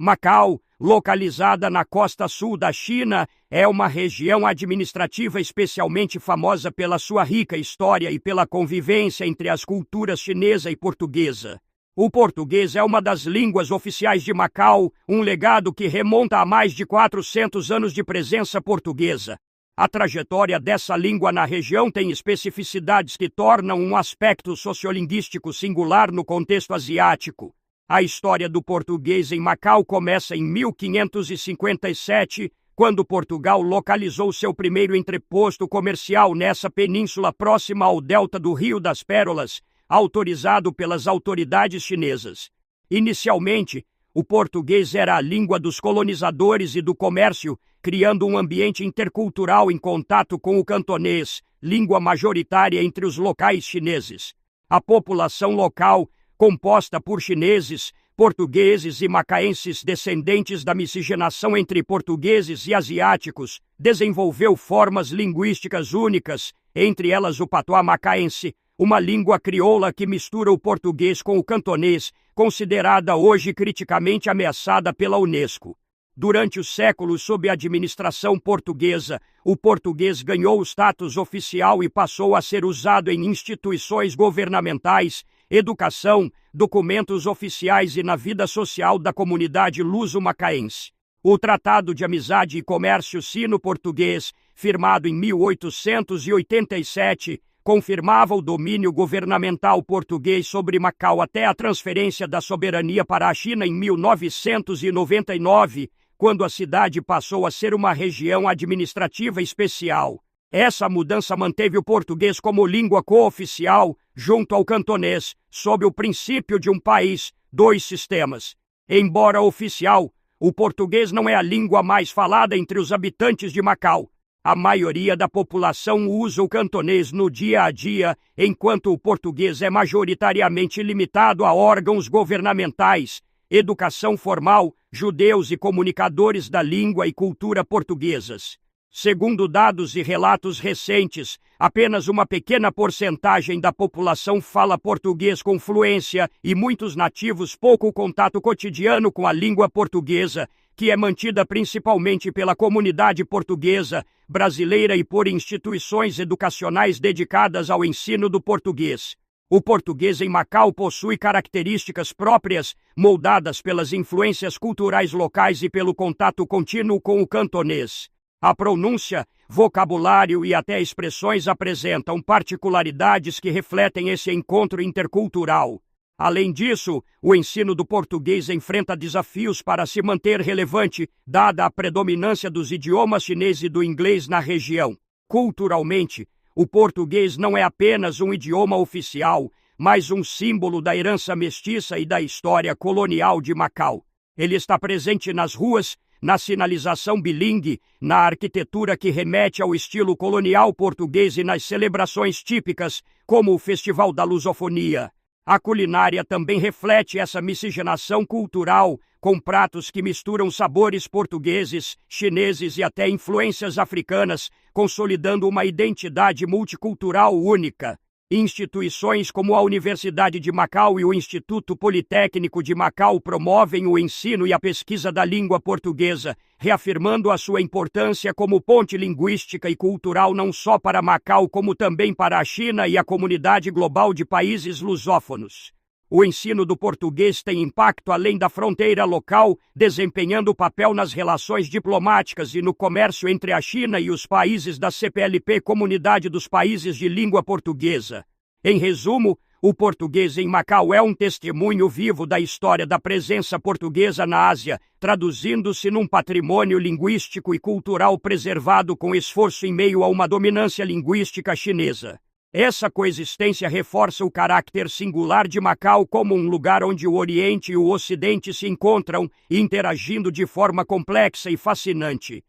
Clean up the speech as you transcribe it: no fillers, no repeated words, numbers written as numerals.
Macau, localizada na costa sul da China, é uma região administrativa especialmente famosa pela sua rica história e pela convivência entre as culturas chinesa e portuguesa. O português é uma das línguas oficiais de Macau, um legado que remonta a mais de 400 anos de presença portuguesa. A trajetória dessa língua na região tem especificidades que tornam um aspecto sociolinguístico singular no contexto asiático. A história do português em Macau começa em 1557, quando Portugal localizou seu primeiro entreposto comercial nessa península próxima ao delta do Rio das Pérolas, autorizado pelas autoridades chinesas. Inicialmente, o português era a língua dos colonizadores e do comércio, criando um ambiente intercultural em contato com o cantonês, língua majoritária entre os locais chineses. A população local, composta por chineses, portugueses e macaenses descendentes da miscigenação entre portugueses e asiáticos, desenvolveu formas linguísticas únicas, entre elas o patuá macaense, uma língua crioula que mistura o português com o cantonês, considerada hoje criticamente ameaçada pela Unesco. Durante os séculos sob a administração portuguesa, o português ganhou o status oficial e passou a ser usado em instituições governamentais, educação, documentos oficiais e na vida social da comunidade luso-macaense. O Tratado de Amizade e Comércio Sino-Português, firmado em 1887, confirmava o domínio governamental português sobre Macau até a transferência da soberania para a China em 1999, quando a cidade passou a ser uma região administrativa especial. Essa mudança manteve o português como língua cooficial, junto ao cantonês, sob o princípio de um país, dois sistemas. Embora oficial, o português não é a língua mais falada entre os habitantes de Macau. A maioria da população usa o cantonês no dia a dia, enquanto o português é majoritariamente limitado a órgãos governamentais, educação formal, judeus e comunicadores da língua e cultura portuguesas. Segundo dados e relatos recentes, apenas uma pequena porcentagem da população fala português com fluência e muitos nativos pouco contato cotidiano com a língua portuguesa, que é mantida principalmente pela comunidade portuguesa, brasileira e por instituições educacionais dedicadas ao ensino do português. O português em Macau possui características próprias, moldadas pelas influências culturais locais e pelo contato contínuo com o cantonês. A pronúncia, vocabulário e até expressões apresentam particularidades que refletem esse encontro intercultural. Além disso, o ensino do português enfrenta desafios para se manter relevante, dada a predominância dos idiomas chinês e do inglês na região. Culturalmente, o português não é apenas um idioma oficial, mas um símbolo da herança mestiça e da história colonial de Macau. Ele está presente nas ruas, na sinalização bilingue, na arquitetura que remete ao estilo colonial português e nas celebrações típicas, como o Festival da Lusofonia. A culinária também reflete essa miscigenação cultural, com pratos que misturam sabores portugueses, chineses e até influências africanas, consolidando uma identidade multicultural única. Instituições como a Universidade de Macau e o Instituto Politécnico de Macau promovem o ensino e a pesquisa da língua portuguesa, reafirmando a sua importância como ponte linguística e cultural não só para Macau como também para a China e a comunidade global de países lusófonos. O ensino do português tem impacto além da fronteira local, desempenhando papel nas relações diplomáticas e no comércio entre a China e os países da CPLP, Comunidade dos Países de Língua Portuguesa. Em resumo, o português em Macau é um testemunho vivo da história da presença portuguesa na Ásia, traduzindo-se num patrimônio linguístico e cultural preservado com esforço em meio a uma dominância linguística chinesa. Essa coexistência reforça o caráter singular de Macau como um lugar onde o Oriente e o Ocidente se encontram, interagindo de forma complexa e fascinante.